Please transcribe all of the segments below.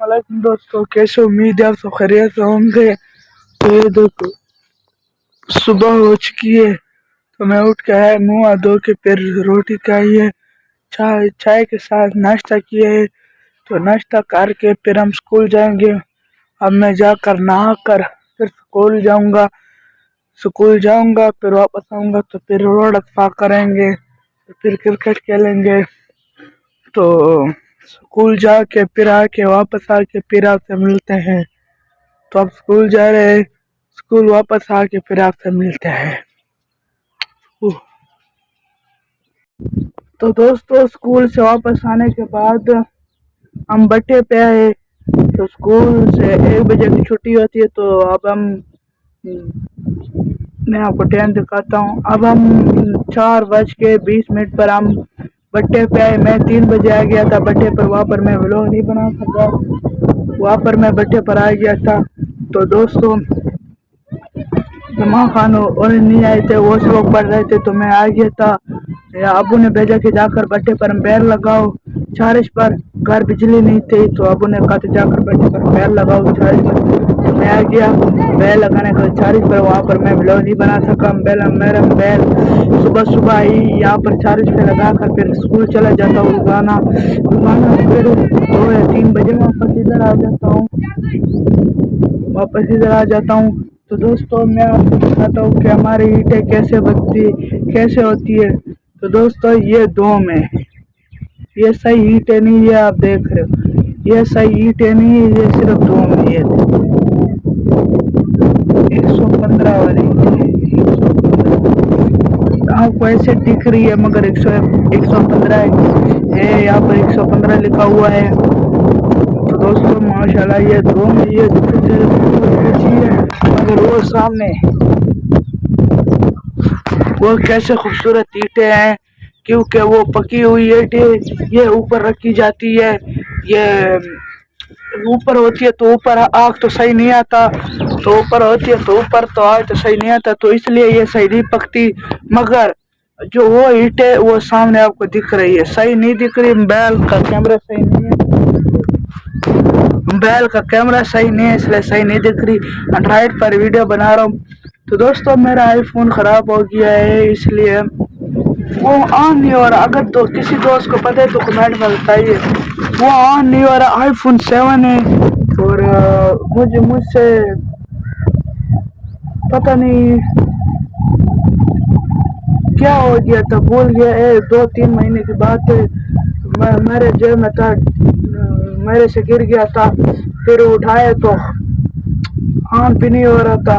वालेकुम दोस्तों, कैसे उम्मीद है आप सब खैरियत से होंगे। तो ये देखो, सुबह हो चुकी है तो मैं उठ के आया, मुँह हाथ धो के फिर रोटी खाई है, चाय चाय के साथ नाश्ता किया है। तो नाश्ता करके फिर हम स्कूल जाएंगे। अब मैं जाकर नहा कर फिर स्कूल जाऊंगा फिर वापस आऊंगा तो फिर रोड साफ करेंगे, फिर क्रिकेट खेलेंगे। तो स्कूल जाके फिर आके वापस आके फिर आपसे मिलते हैं। तो आप स्कूल जा रहे हैं, स्कूल वापस आके फिर आपसे मिलते हैं। तो दोस्तों, स्कूल से वापस आने के बाद हम बट्टे पे आए। तो स्कूल से 1 बजे की छुट्टी होती है। तो अब हम मैं आपको टाइम दिखाता हूँ। अब हम 4:20 पर हम बट्टे पे आए। मैं 3 बजे आ गया था बट्टे पर, वहाँ पर मैं व्लॉग नहीं बना सका, वहाँ पर मैं बट्टे पर आ गया था। तो दोस्तों, जमा खान और नहीं आए थे, वो सब लोग पढ़ रहे थे तो मैं आ गया था। अबू ने भेजा कि जाकर बट्टे पर बैल लगाओ चारिश पर। घर बिजली नहीं थी तो अबू ने कहा था जाकर बट्टे पर बैल लगाओ चारिश पर। तो मैं आ गया बैल लगाने का चारिश पर। वहाँ पर मैं व्लॉग नहीं बना सका। मेरा बैल सुबह सुबह ही यहाँ पर चारिश पे लगा कर फिर स्कूल चला जाता हूँ रोजाना। फिर 2 या 3 बजे वापस इधर आ जाता हूँ। तो दोस्तों, मैं आपको बताता हूँ कि हमारी ईंटें कैसे होती है। तो दोस्तों, ये डोम है, ये सही ईंटें नहीं है, आप देख रहे हो, ये सही ईंटें नहीं है, ये सिर्फ डोम है। ये 115 वाली आपको ऐसे दिख रही है मगर 115 है, यहाँ पर 115 लिखा हुआ है। तो दोस्तों माशाल्लाह, ये डोम है, ये अच्छी है। मगर वो सामने वो कैसे खूबसूरत ईंटें हैं, क्योंकि वो पकी हुई ईंटें ये ऊपर रखी जाती है। ये ऊपर होती है तो ऊपर आग तो सही नहीं आता, तो ऊपर होती है तो ऊपर तो आग तो सही नहीं आता, तो इसलिए ये सही नहीं पकती। मगर जो वो ईंटें वो सामने आपको दिख रही है, सही नहीं दिख रही। बैल का कैमरा सही नहीं है, इसलिए सही नहीं दिख रही। एंड्रॉइड पर वीडियो बना रहा हूँ। तो दोस्तों, मेरा आईफोन खराब हो गया है, इसलिए वो ऑन नहीं हो रहा। अगर तो किसी दोस्त को पता है तो कमेंट में बताइए। वो ऑन नहीं हो रहा। आईफोन 7 है और मुझसे पता नहीं क्या हो गया था, भूल गया है। 2-3 महीने की बात है। मेरे जेब में था, मेरे से गिर गया था, फिर उठाए तो ऑन भी नहीं हो रहा था।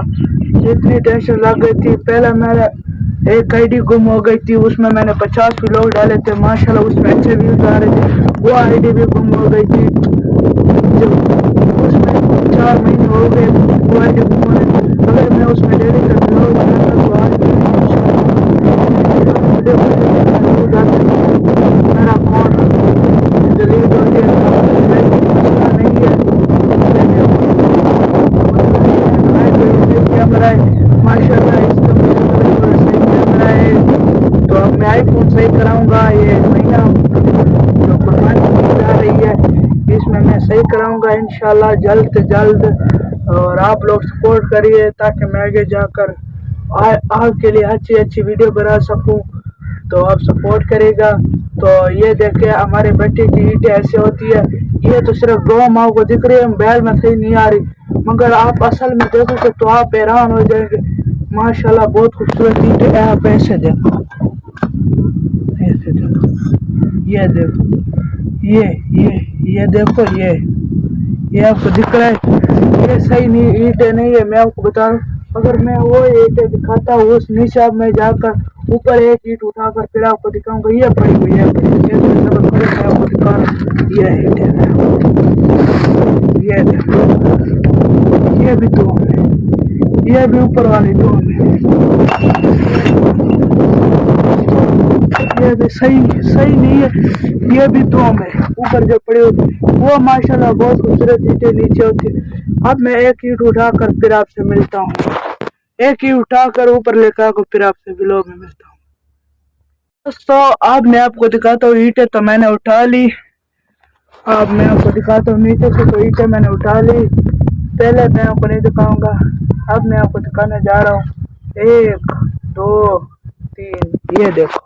इतनी टेंशन लग गई थी। पहले मेरा एक आईडी गुम हो गई थी, उसमें मैंने 50 व्लॉग डाले थे, माशाल्लाह उसमें अच्छे व्यूज आ रहे थे। वो आईडी भी गुम हो गई थी, जब उसमें 4 महीने हो गए वो आईडी गुम होने। अगर मैं उसमें डेली का व्लॉग बनाता तो आज मेरा अकाउंट डिलीट हो गया नहीं है। कैमरा है माशाल्लाह, इसका सही कैमरा है। तो अब मैं आईफोन सही कराऊंगा। ये महीना जो कुर्बानी की जा रही है, इसमें मैं सही कराऊंगा इंशाल्लाह जल्द से जल्द। और आप लोग सपोर्ट करिए ताकि मैं आगे जाकर आपके लिए अच्छी अच्छी वीडियो बना सकूं। तो आप सपोर्ट करेगा। तो ये देखे हमारे बेटे की ईंटें ऐसे होती है। ये तो सिर्फ 2 माह को दिख रही है, बैल में सही नहीं आ रही, मगर आप असल में देखोगे तो आप हैरान हो जाएंगे। माशाल्लाह बहुत खूबसूरत ईंटें हैं। आप ऐसे देखो, ये देखो, ये देखो, ये आपको दिख रहा है, ये सही नहीं ईंटें नहीं है। मैं आपको बता रहा हूँ, अगर मैं वो ईंटें दिखाता हूँ उस नीचे में जाकर ऊपर एक ईंट उठाकर फिर आपको दिखाऊंगा। ये पड़ी हुई है, मैं आपको दिखा रहा हूँ। ये ईंटें, ये देखो, ये भी दो है, ये भी ऊपर वाली दो है, ये भी सही नहीं है। ये भी दो में ऊपर जो पड़े होते वो माशाल्लाह बहुत खूबसूरत ईंटें नीचे होती है। अब मैं एक ईंट उठाकर फिर आपसे मिलता हूँ, एक ही उठाकर ऊपर लेकर आकर फिर आपसे व्लॉग में मिलता हूँ। दोस्तों, अब मैं आपको दिखाता हूँ ईंटें तो मैंने उठा ली अब मैं आपको दिखाता हूँ। नीचे से तो ईंटें मैंने उठा ली, पहले मैं आपको नहीं दिखाऊंगा, अब मैं आपको दिखाने जा रहा हूँ। 1 2 3, ये देखो,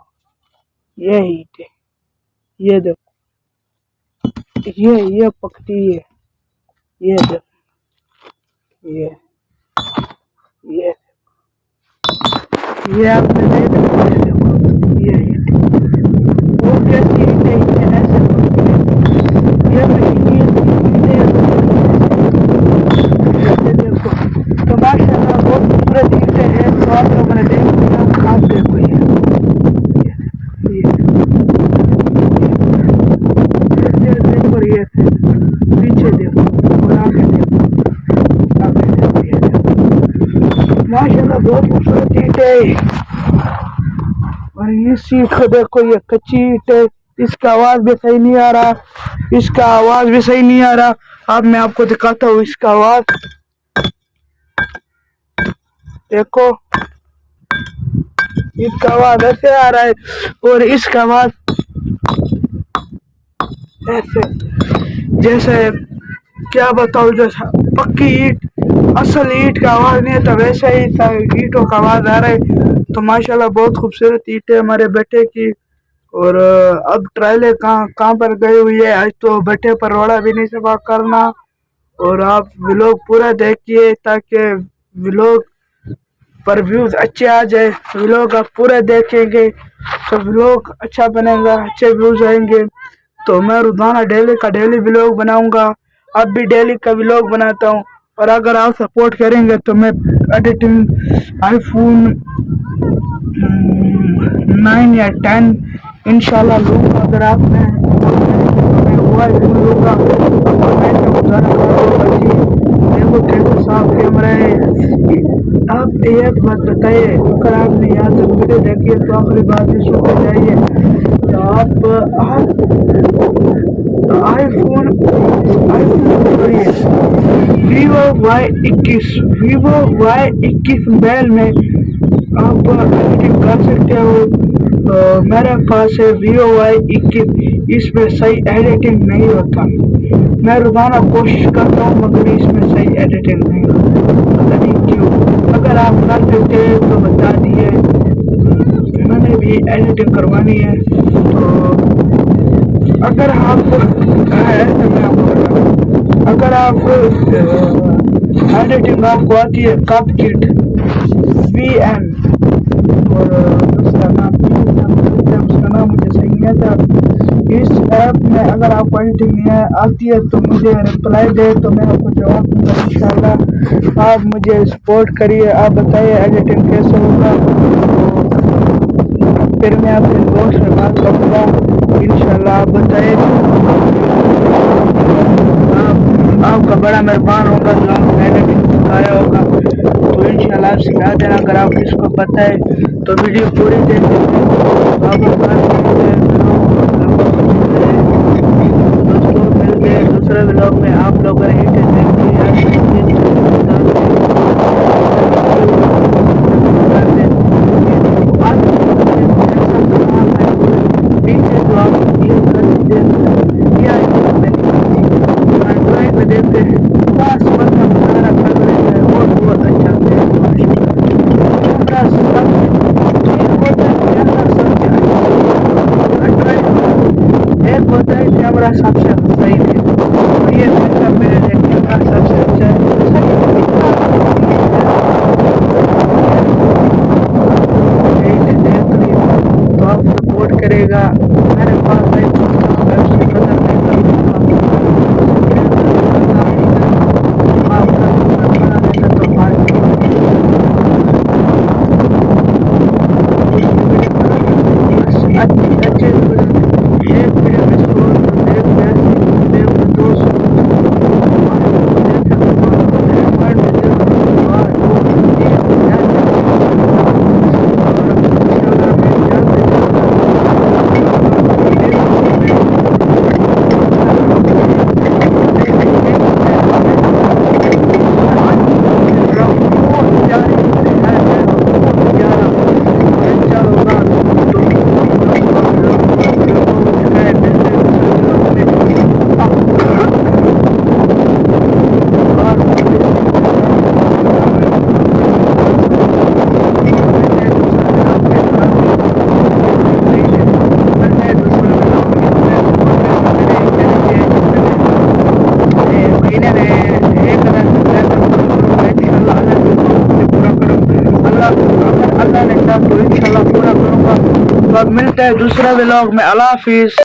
ये ईंटें, ये देखो, ये पकती है, ये देखो, ये ये आपने नहीं देखा, ये देखो, ये ईंटें, वो कैसी ईंटें ऐसे पकती है, ये मशीनी ईंटें देखो। तो माशाल्लाह बहुत खूबसूरत ईंटें हैं। तो आप लोगों ने देख लिया, आप देखो ये देखो, ये पीछे देखो और आगे देखो, आगे देखो, ये देखो माशाल्लाह बहुत खूबसूरत ईंट है। और इस ईंट को देखो, ये कच्ची ईंट है, इसका आवाज भी सही नहीं आ रहा, इसका आवाज भी सही नहीं आ रहा। अब मैं आपको दिखाता हूँ इसका आवाज, देखो इसका आवाज ऐसे आ रहा है और इसका आवाज ऐसे, जैसे क्या बताऊं, जैसा पक्की ईंट, असल ईंट का आवाज नहीं था वैसे ही ईंटों का आवाज आ रहा है। तो माशाल्लाह बहुत खूबसूरत ईंट है हमारे बेटे की। और अब ट्रायलें कहाँ पर गई हुई है, आज तो बेटे पर रोड़ा भी नहीं सफा करना। और आप व्लॉग पूरा देखिए ताकि व्लॉग पर व्यूज अच्छे आ जाए। व्लॉग आप पूरा देखेंगे तो व्लॉग अच्छा बनेगा, अच्छे व्यूज आएंगे। तो मैं रोजाना डेली का डेली व्लॉग बनाऊंगा, अब भी डेली का व्लॉग बनाता हूँ। और अगर आप सपोर्ट करेंगे तो मैं एडिटिंग आईफोन 9 या 10 इंशाल्लाह लूँगा। अगर आपने वो आईफोन लूँगा और मैं तो गुजारा करूँगा जी। देखो कैसे साफ कैमरा है। आप एक बात बताइए, अगर आपने यहाँ तक वीडियो देखी है तो आखिरी बात भी सुन के जाइए। तो आईफोन वीवो Y21 मोबाइल में आप एडिटिंग कर सकते हो। तो मेरे पास है वीवो Y21, इसमें सही एडिटिंग नहीं होता। मैं रोजाना कोशिश करता हूँ मगर इसमें सही एडिटिंग नहीं होता, पता नहीं क्यों। अगर आप कर सकते हैं तो बता दिए, मैंने भी एडिटिंग करवानी है। तो अगर आप अगर आप एडिटिंग आपको आती है CapCut VN और उसका नाम मुझे सही नहीं आता, इस ऐप में अगर आपको एडिटिंग नहीं आती है तो मुझे रिप्लाई दे, तो मैं आपको जवाब दूंगा इंशाल्लाह। आप मुझे सपोर्ट करिए, आप बताइए एडिटिंग कैसे होगा, फिर मैं आपके बॉक्स में बात करूँगा इंशाल्लाह। आप बताइए, आपका बड़ा मेहरबान होगा जो आपने एडिटिंग सिखाया होगा, तो इंशाल्लाह आप सिखा देना। अगर आप किसको पता है तो वीडियो पूरी देखते हैं। दोस्तों मिलते हैं दूसरे व्लॉग में। आप लोग देखते हैं बस मतलब गुजारा कर रहे हैं और बहुत अच्छा एक होता है कैमरा सबसे सही है, और ये मेरे लिए कैमरा सबसे अच्छा है। तो आप सपोर्ट करेगा, मेरे पास अच्छे बनाने का, तो इंशाल्लाह पूरा करूंगा। तो अब मिलते हैं दूसरा व्लॉग में। अल्लाह हाफिज।